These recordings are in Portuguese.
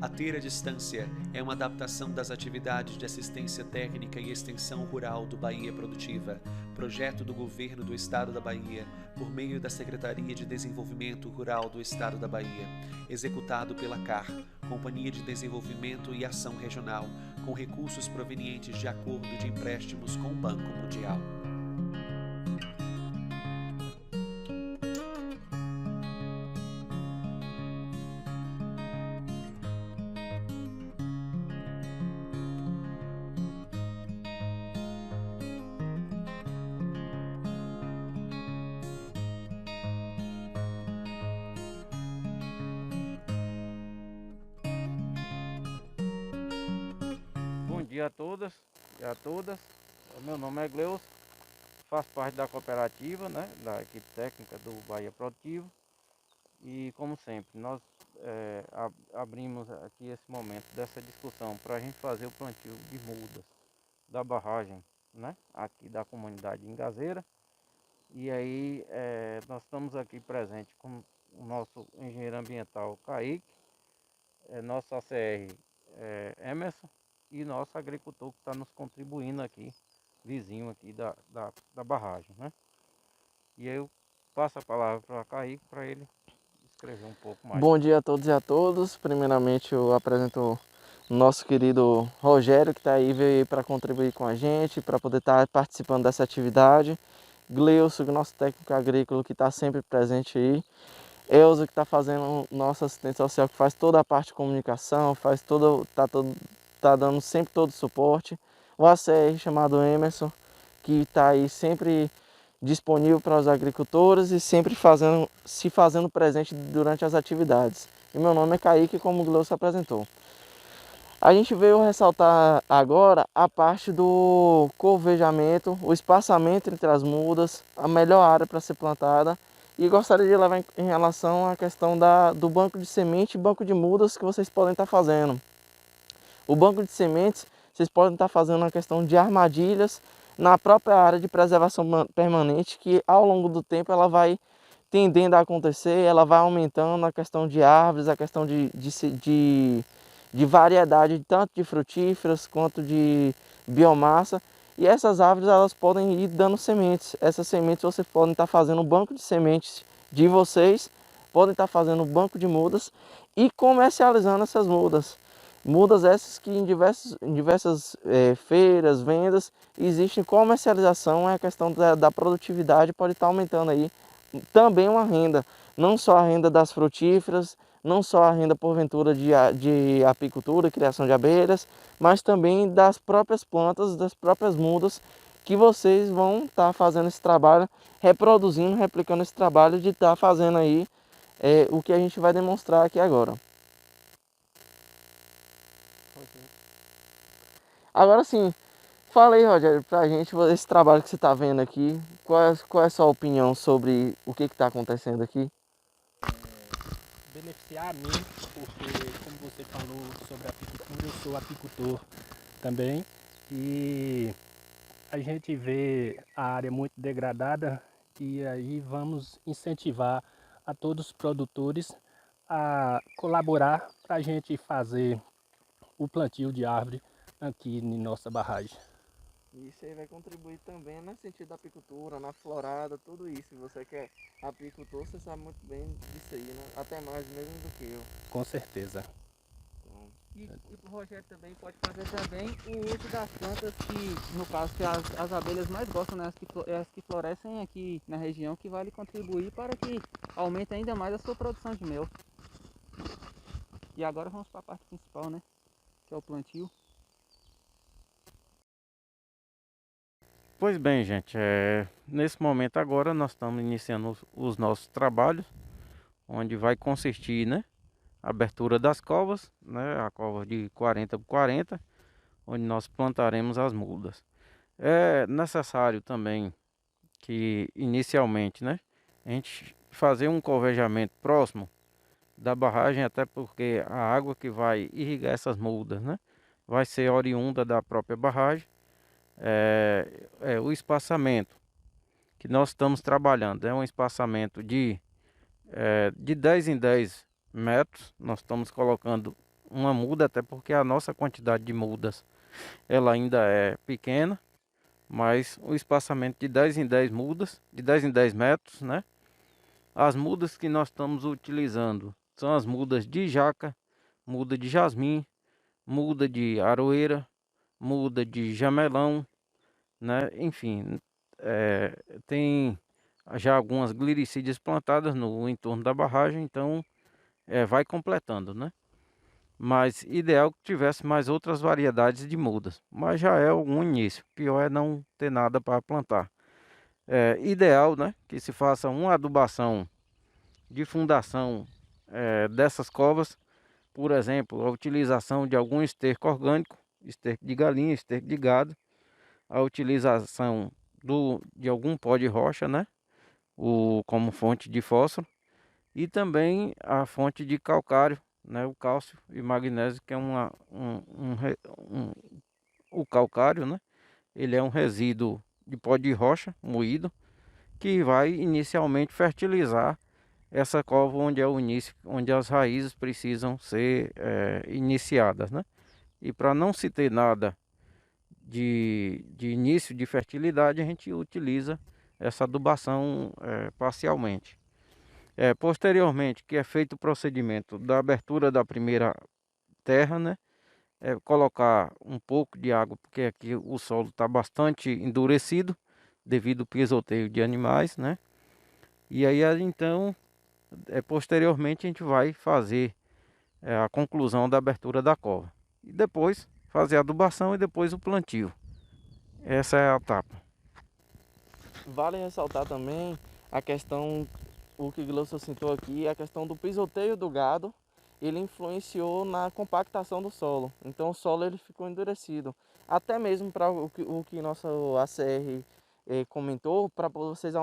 A Ter a Distância é uma adaptação das atividades de assistência técnica e extensão rural do Bahia Produtiva, projeto do Governo do Estado da Bahia, por meio da Secretaria de Desenvolvimento Rural do Estado da Bahia, executado pela CAR, Companhia de Desenvolvimento e Ação Regional, com recursos provenientes de acordo de empréstimos com o Banco Mundial. Bom dia a todas e a todas. O meu nome é Gleus, faço parte da cooperativa, né, da equipe técnica do Bahia Produtivo. E como sempre, nós abrimos aqui esse momento dessa discussão para a gente fazer o plantio de mudas da barragem, né, aqui da comunidade Ingazeira. E aí nós estamos aqui presentes com o nosso engenheiro ambiental Kaique, nosso ACR Emerson, e nosso agricultor que está nos contribuindo aqui, vizinho aqui da barragem, né? E eu passo a palavra para Kaique para ele escrever um pouco mais. Bom dia a todos e a todas. Primeiramente eu apresento o nosso querido Rogério, que está aí, veio aí para contribuir com a gente, para poder estar participando dessa atividade. Gleucio, nosso técnico agrícola, que está sempre presente aí. Elza, que está fazendo nossa assistente social, que faz toda a parte de comunicação, tá dando sempre todo o suporte. O ACR, chamado Emerson, que está aí sempre disponível para os agricultores e sempre se fazendo presente durante as atividades. E meu nome é Kaique, como o Gleucio apresentou. A gente veio ressaltar agora a parte do covejamento, o espaçamento entre as mudas, a melhor área para ser plantada. E gostaria de levar em relação à questão do banco de semente e banco de mudas que vocês podem estar fazendo. O banco de sementes, vocês podem estar fazendo uma questão de armadilhas na própria área de preservação permanente, que ao longo do tempo ela vai tendendo a acontecer, ela vai aumentando a questão de árvores, a questão de variedade, tanto de frutíferas quanto de biomassa. E essas árvores elas podem ir dando sementes. Essas sementes vocês podem estar fazendo um banco de sementes de vocês, podem estar fazendo um banco de mudas e comercializando essas mudas. Mudas essas que em diversas feiras, vendas, existem comercialização, é a questão da produtividade pode estar aumentando aí. Também uma renda, não só a renda das frutíferas, não só a renda porventura de apicultura, criação de abelhas, mas também das próprias plantas, das próprias mudas, que vocês vão estar fazendo esse trabalho, reproduzindo, replicando esse trabalho de estar fazendo aí o que a gente vai demonstrar aqui agora. Agora sim, fala aí, Rogério, pra gente esse trabalho que você está vendo aqui, qual é a sua opinião sobre o que está acontecendo aqui? Beneficiar a mim, porque como você falou sobre apicultura, eu sou apicultor também e a gente vê a área muito degradada e aí vamos incentivar a todos os produtores a colaborar para a gente fazer o plantio de árvore aqui em nossa barragem. Isso aí vai contribuir também no sentido da apicultura, na florada, tudo isso. Se você que é apicultor, você sabe muito bem disso aí, né? Até mais mesmo do que eu. Com certeza. E o Rogério também pode fazer também o uso das plantas que, no caso, que as abelhas mais gostam, né? As que florescem aqui na região, que vai lhe contribuir para que aumente ainda mais a sua produção de mel. E agora vamos para a parte principal, né? Que é o plantio. Pois bem, gente, nesse momento agora nós estamos iniciando os nossos trabalhos, onde vai consistir, né, a abertura das covas, né, a cova de 40 por 40, onde nós plantaremos as mudas. É necessário também que inicialmente, né, a gente fazer um covejamento próximo da barragem, até porque a água que vai irrigar essas mudas, né, vai ser oriunda da própria barragem. O espaçamento que nós estamos trabalhando é um espaçamento de 10 em 10 metros. Nós estamos colocando uma muda, até porque a nossa quantidade de mudas ela ainda é pequena, mas o espaçamento de 10 em 10 mudas, de 10 em 10 metros, né? As mudas que nós estamos utilizando são as mudas de jaca, muda de jasmim, muda de aroeira, muda de jamelão, né? Enfim, tem já algumas gliricídias plantadas no entorno da barragem, então vai completando, né? Mas ideal que tivesse mais outras variedades de mudas, mas já é um início. Pior é não ter nada para plantar. É ideal, né, que se faça uma adubação de fundação dessas covas, por exemplo, a utilização de algum esterco orgânico, esterco de galinha, esterco de gado, a utilização de algum pó de rocha, né, como fonte de fósforo, e também a fonte de calcário, né, o cálcio e magnésio, que é o calcário, né, ele é um resíduo de pó de rocha moído, que vai inicialmente fertilizar essa cova onde é o início, onde as raízes precisam ser iniciadas, né? E para não se ter nada de início de fertilidade, a gente utiliza essa adubação parcialmente. Posteriormente, que é feito o procedimento da abertura da primeira terra, né? Colocar um pouco de água, porque aqui o solo está bastante endurecido devido ao pisoteio de animais, né? E aí então, posteriormente a gente vai fazer a conclusão da abertura da cova. E depois fazer a adubação e depois o plantio. Essa é a etapa. Vale ressaltar também a questão, o que o Glaucio citou aqui, a questão do pisoteio do gado. Ele influenciou na compactação do solo, então o solo ele ficou endurecido. Até mesmo para o que nosso ACR comentou, para vocês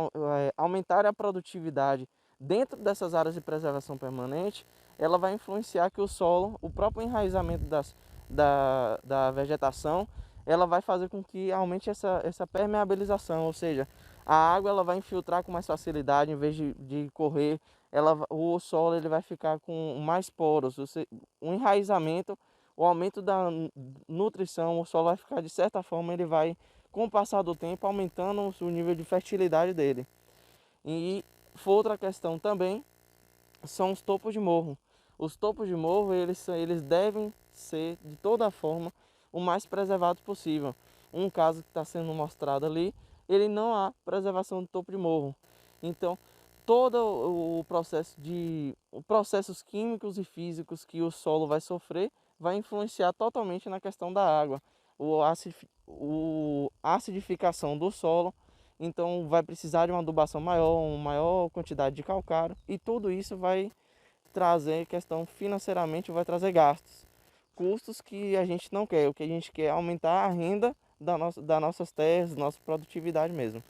aumentarem a produtividade dentro dessas áreas de preservação permanente, ela vai influenciar que o solo, o próprio enraizamento da vegetação, ela vai fazer com que aumente essa permeabilização, ou seja, a água ela vai infiltrar com mais facilidade, em vez de correr, o solo ele vai ficar com mais poros, o enraizamento, o aumento da nutrição, o solo vai ficar de certa forma, ele vai, com o passar do tempo, aumentando o nível de fertilidade dele. E outra questão também são os topos de morro. Os topos de morro eles devem ser de toda forma o mais preservado possível. Um caso que está sendo mostrado ali, ele não há preservação do topo de morro. Então, todo o processos químicos e físicos que o solo vai sofrer vai influenciar totalmente na questão da água, a acidificação do solo. Então vai precisar de uma adubação maior, uma maior quantidade de calcário, e tudo isso vai trazer questão financeiramente, vai trazer gastos, custos que a gente não quer. O que a gente quer é aumentar a renda das nossas terras, nossa produtividade mesmo.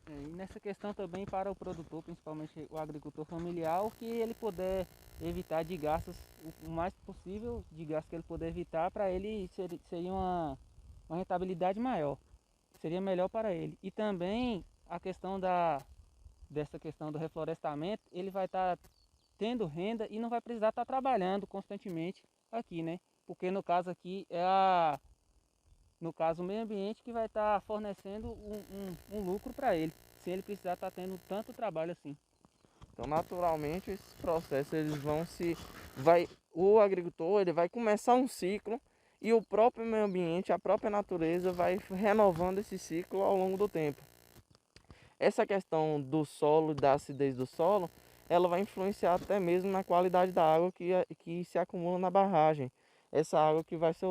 E nessa questão também para o produtor, principalmente o agricultor familiar, o que ele puder evitar de gastos, o mais possível de gastos que ele puder evitar, para ele seria uma rentabilidade maior, seria melhor para ele. E também a questão dessa questão do reflorestamento, ele vai estar tendo renda e não vai precisar estar trabalhando constantemente aqui, né? Porque no caso aqui no caso o meio ambiente que vai estar fornecendo um lucro para ele, sem ele precisar estar tendo tanto trabalho assim. Então, naturalmente, esses processos eles o agricultor ele vai começar um ciclo, e o próprio meio ambiente, a própria natureza vai renovando esse ciclo ao longo do tempo. Essa questão do solo, da acidez do solo, ela vai influenciar até mesmo na qualidade da água que se acumula na barragem. Essa água que vai ser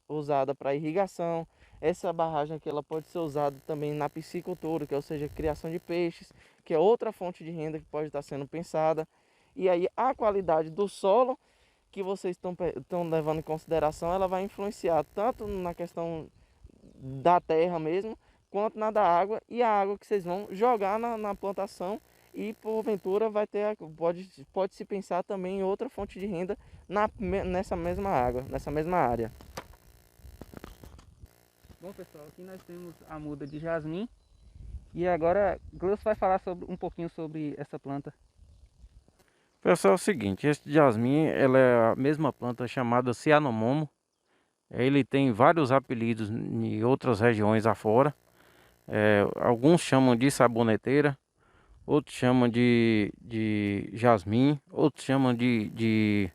usada para irrigação, essa barragem aqui ela pode ser usada também na piscicultura, que é, ou seja, criação de peixes, que é outra fonte de renda que pode estar sendo pensada. E aí a qualidade do solo que vocês estão levando em consideração, ela vai influenciar tanto na questão da terra mesmo, quanto na da água, e a água que vocês vão jogar na plantação, e porventura pode se pensar também em outra fonte de renda nessa mesma água, nessa mesma área. Bom pessoal, aqui nós temos a muda de jasmim, e agora Glaucio vai falar um pouquinho sobre essa planta. Pessoal, é o seguinte, esse jasmim, ela é a mesma planta chamada cianomomo. Ele tem vários apelidos em outras regiões afora. Alguns chamam de saboneteira, outros chamam de jasmim, outros chamam de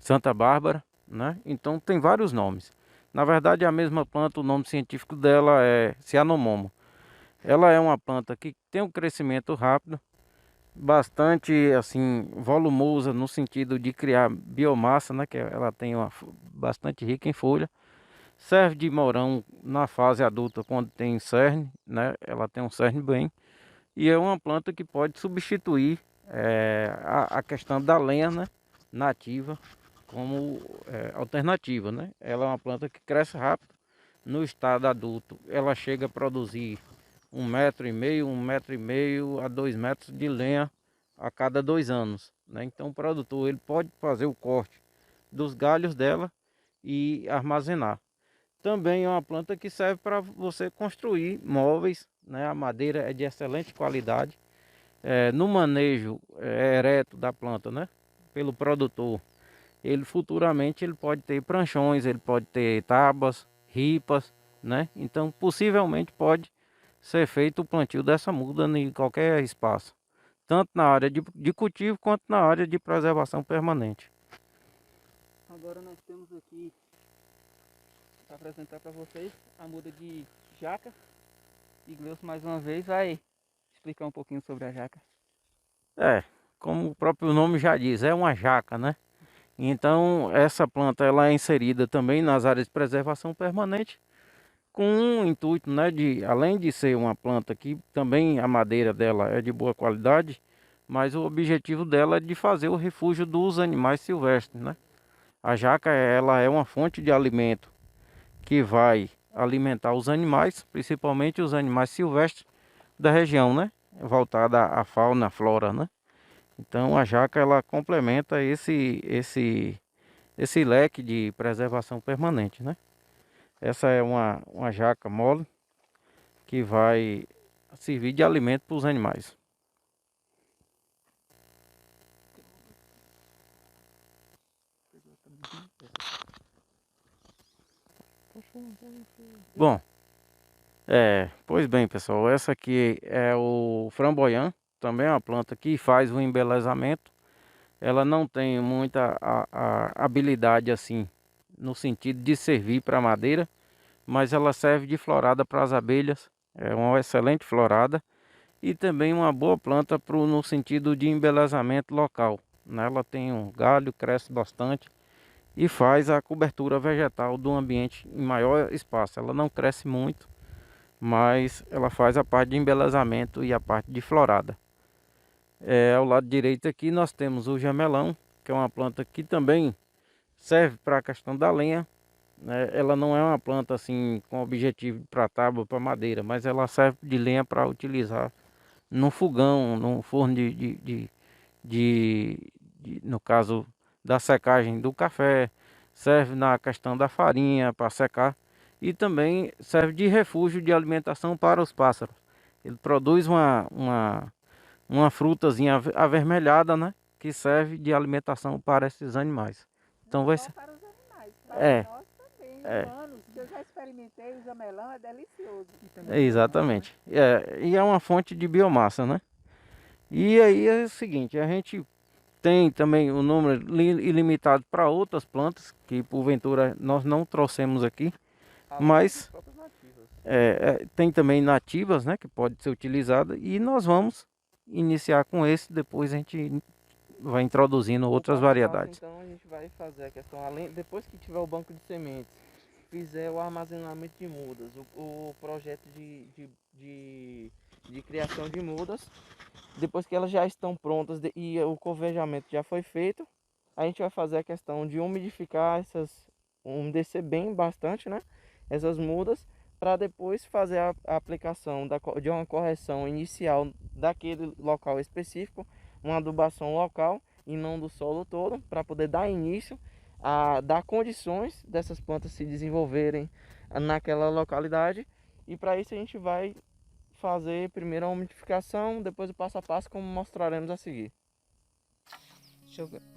Santa Bárbara, né? Então tem vários nomes. Na verdade, a mesma planta, o nome científico dela é cianomomo. Ela é uma planta que tem um crescimento rápido, bastante assim volumosa no sentido de criar biomassa, né? Que ela tem bastante rica em folha. Serve de morão na fase adulta quando tem cerne, né? Ela tem um cerne bem. E é uma planta que pode substituir a questão da lenha, né? Nativa como alternativa, né? Ela é uma planta que cresce rápido. No estado adulto, ela chega a produzir 1,5 m, 1,5 m a 2 metros de lenha a cada 2 anos, né? Então o produtor ele pode fazer o corte dos galhos dela e armazenar. Também é uma planta que serve para você construir móveis, né? A madeira é de excelente qualidade. No manejo ereto da planta, né? Pelo produtor, ele futuramente ele pode ter pranchões, ele pode ter tábuas, ripas, né? Então possivelmente pode ser feito o plantio dessa muda em qualquer espaço, tanto na área de cultivo quanto na área de preservação permanente. Agora nós temos aqui para apresentar para vocês a muda de jaca. E Gleuson mais uma vez vai explicar um pouquinho sobre a jaca. Como o próprio nome já diz, é uma jaca, né? Então essa planta ela é inserida também nas áreas de preservação permanente, com um intuito, né, de além de ser uma planta que também a madeira dela é de boa qualidade, mas o objetivo dela é de fazer o refúgio dos animais silvestres, né? A jaca ela é uma fonte de alimento que vai alimentar os animais, principalmente os animais silvestres da região, né? Voltada à fauna, à flora, né? Então a jaca ela complementa esse leque de preservação permanente, né? Essa é uma jaca mole que vai servir de alimento para os animais. Bom, pois bem, pessoal, essa aqui é o framboyant, também é uma planta que faz o embelezamento. Ela não tem muita habilidade assim, no sentido de servir para madeira, mas ela serve de florada para as abelhas. É uma excelente florada e também uma boa planta no sentido de embelezamento local, né? Ela tem um galho, cresce bastante e faz a cobertura vegetal do ambiente em maior espaço. Ela não cresce muito, mas ela faz a parte de embelezamento e a parte de florada. Ao lado direito aqui nós temos o jamelão, que é uma planta que também serve para a questão da lenha, né? Ela não é uma planta assim com objetivo para tábua, para madeira, mas ela serve de lenha para utilizar no fogão, no forno no caso da secagem do café, serve na questão da farinha para secar e também serve de refúgio de alimentação para os pássaros. Ele produz uma frutazinha avermelhada, né? Que serve de alimentação para esses animais. Então vai ser... para os animais, para nós também, humanos, que eu já experimentei, o jamelão é delicioso. Exatamente. E é uma fonte de biomassa, né? E aí é o seguinte, a gente tem também o número ilimitado para outras plantas, que porventura nós não trouxemos aqui, mas tem também nativas, né? Que pode ser utilizada e nós vamos iniciar com esse, depois a gente vai introduzindo outras variedades. Então a gente vai fazer a questão, depois que tiver o banco de sementes, fizer o armazenamento de mudas, o projeto de criação de mudas, depois que elas já estão prontas e o covejamento já foi feito, a gente vai fazer a questão de umidificar umedecer bem bastante, né? Essas mudas, para depois fazer a aplicação de uma correção inicial daquele local específico, uma adubação local e não do solo todo, para poder dar início a dar condições dessas plantas se desenvolverem naquela localidade. E para isso a gente vai fazer primeiro a umidificação, depois o passo a passo como mostraremos a seguir. Deixa eu ver.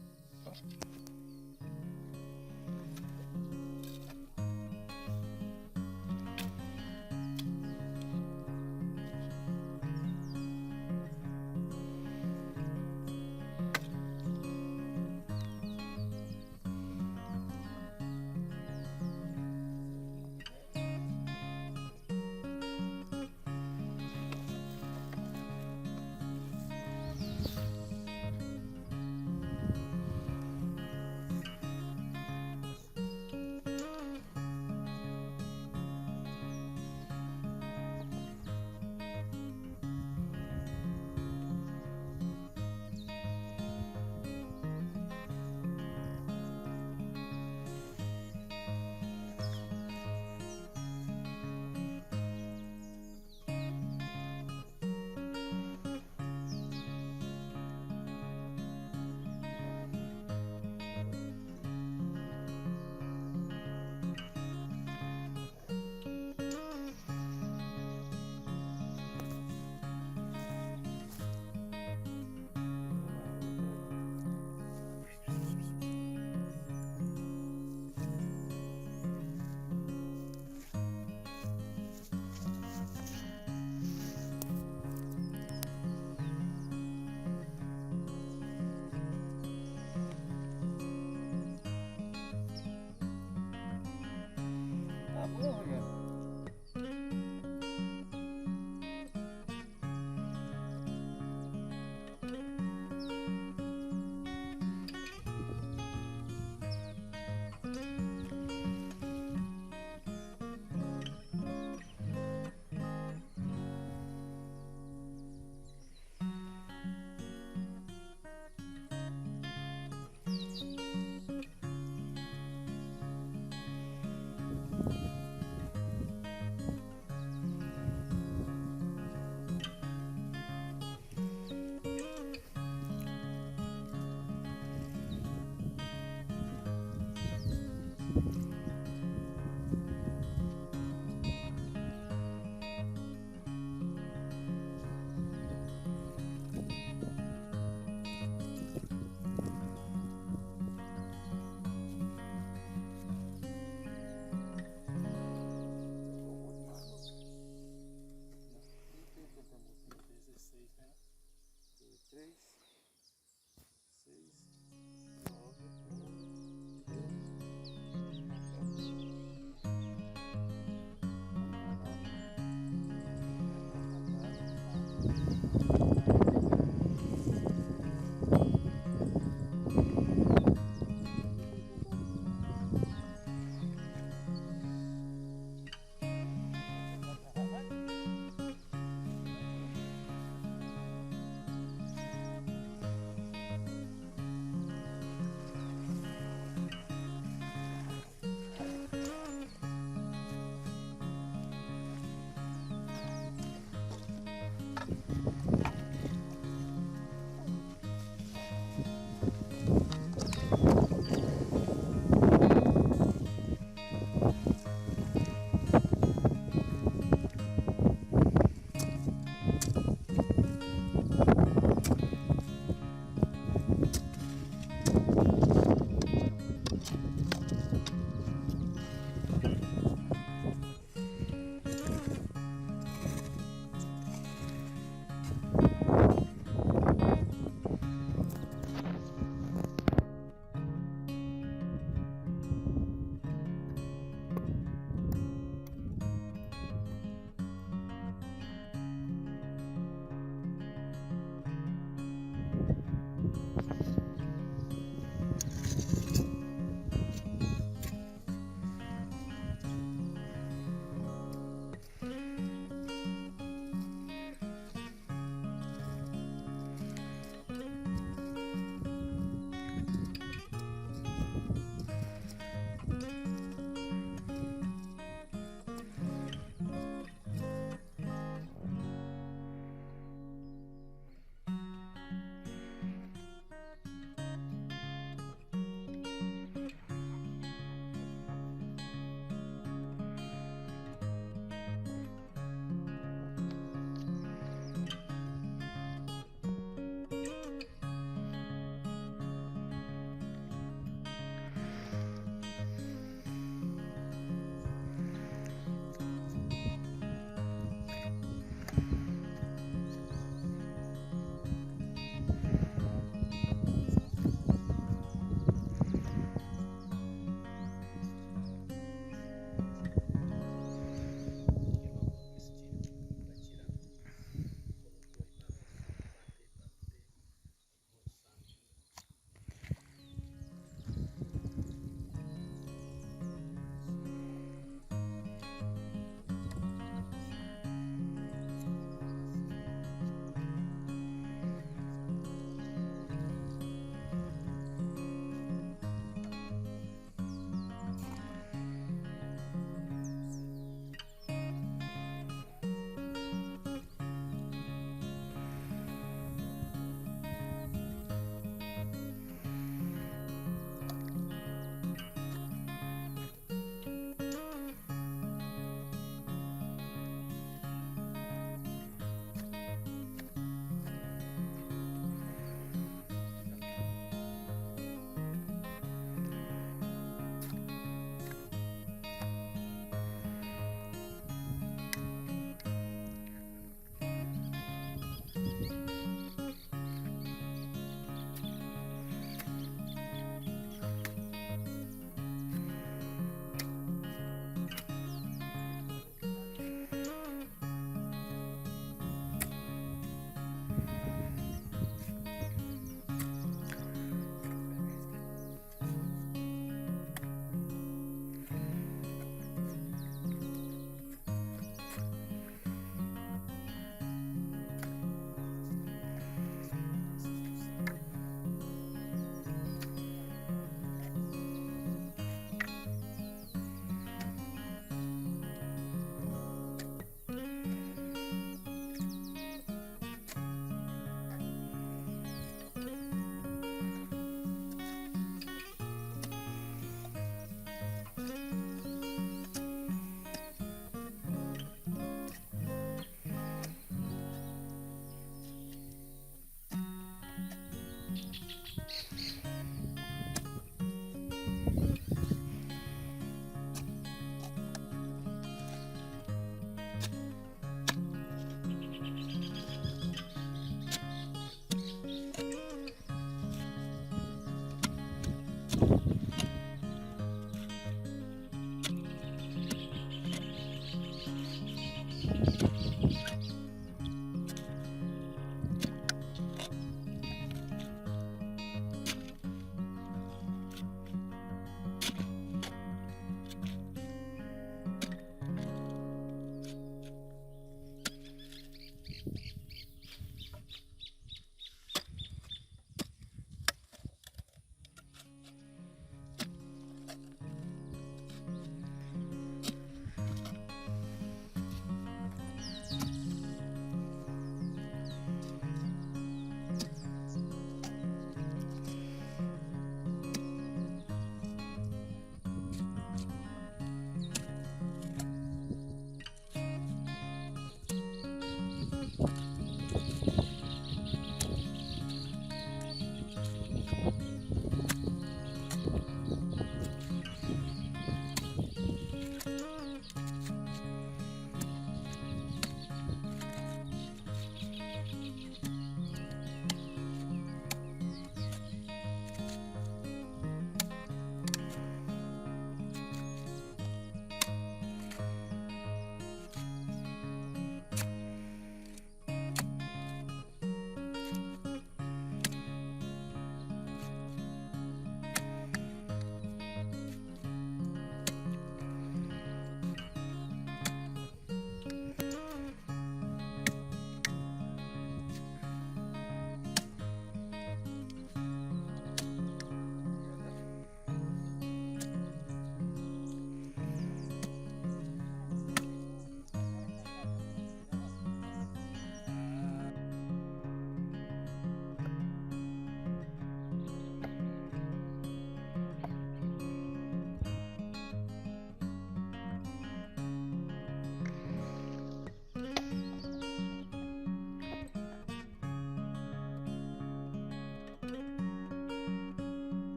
Tá bom, Rogério.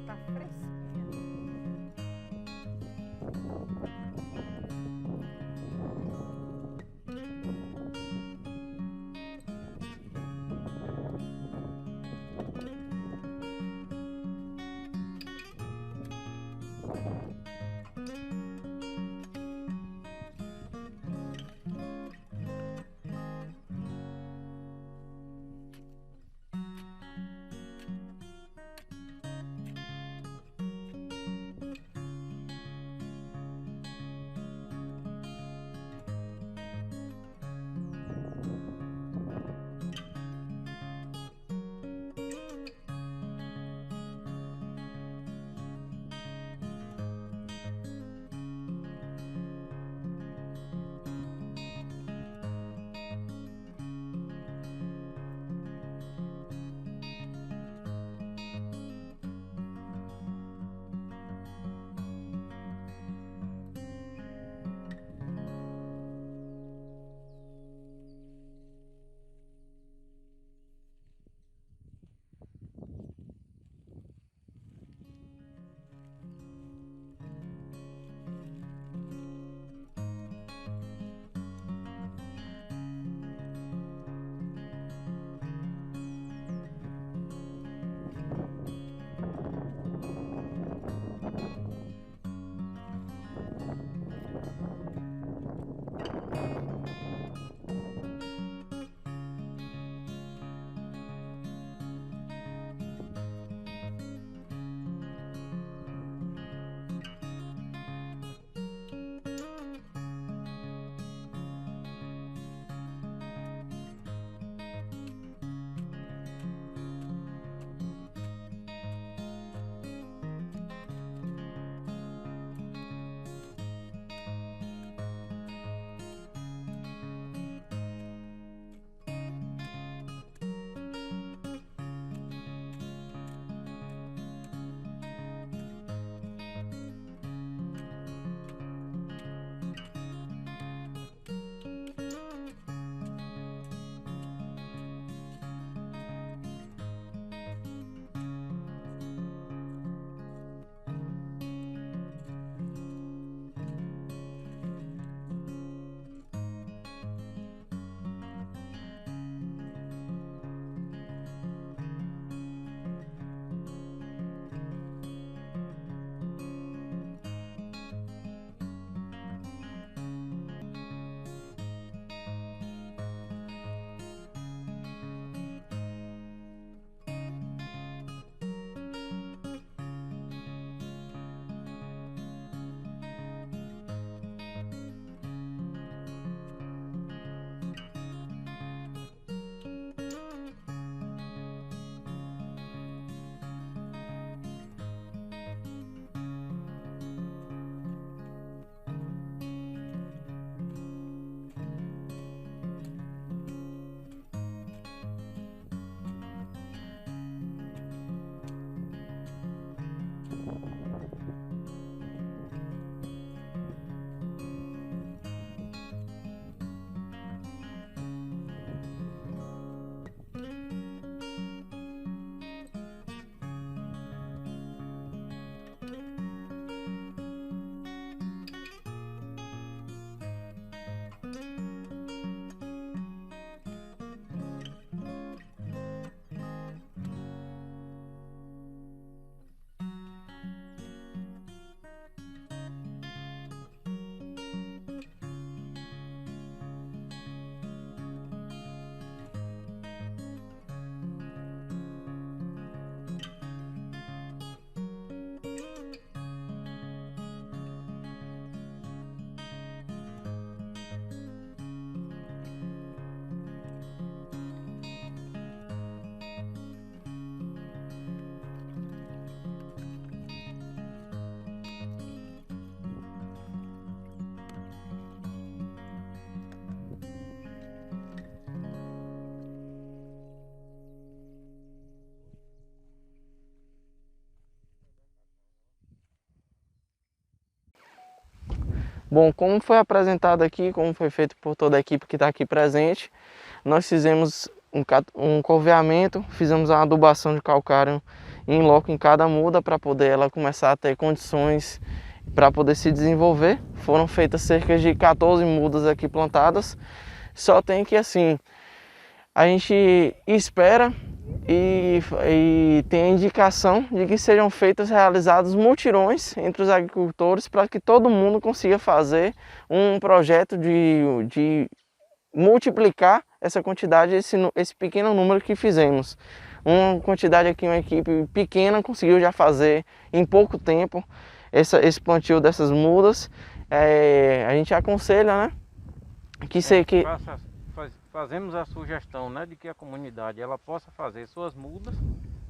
tá fresquinha. Bom, como foi apresentado aqui, como foi feito por toda a equipe que está aqui presente, nós fizemos um couveamento, fizemos a adubação de calcário em loco em cada muda para poder ela começar a ter condições para poder se desenvolver. Foram feitas cerca de 14 mudas aqui plantadas, só tem que assim, a gente espera e tem a indicação de que sejam realizados mutirões entre os agricultores para que todo mundo consiga fazer um projeto de multiplicar essa quantidade, esse pequeno número que fizemos. Uma quantidade aqui, uma equipe pequena conseguiu já fazer em pouco tempo esse plantio dessas mudas. A gente aconselha, né? Fazemos a sugestão, né, de que a comunidade ela possa fazer suas mudas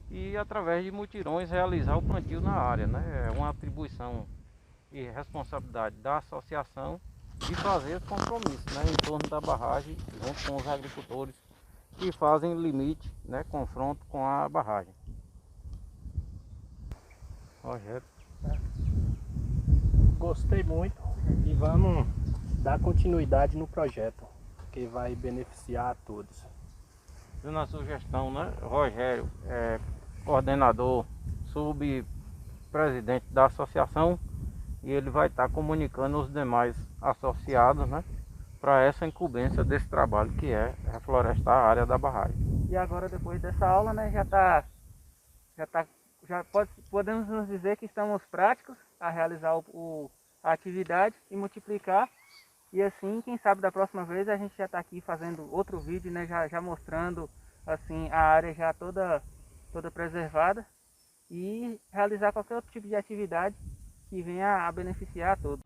e através de mutirões realizar o plantio na área, né? É uma atribuição e responsabilidade da associação de fazer os compromissos, né, em torno da barragem junto com os agricultores que fazem limite, né, confronto com a barragem. Rogério. Gostei muito e vamos dar continuidade no projeto, que vai beneficiar a todos. Dando a sugestão, né? Rogério é coordenador, subpresidente da associação, e ele vai estar comunicando os demais associados, né, para essa incumbência desse trabalho que é reflorestar a área da barragem. E agora, depois dessa aula, né, podemos nos dizer que estamos práticos a realizar a atividade e multiplicar. E assim, quem sabe da próxima vez a gente já está aqui fazendo outro vídeo, né, já mostrando assim a área já toda preservada e realizar qualquer outro tipo de atividade que venha a beneficiar a todos.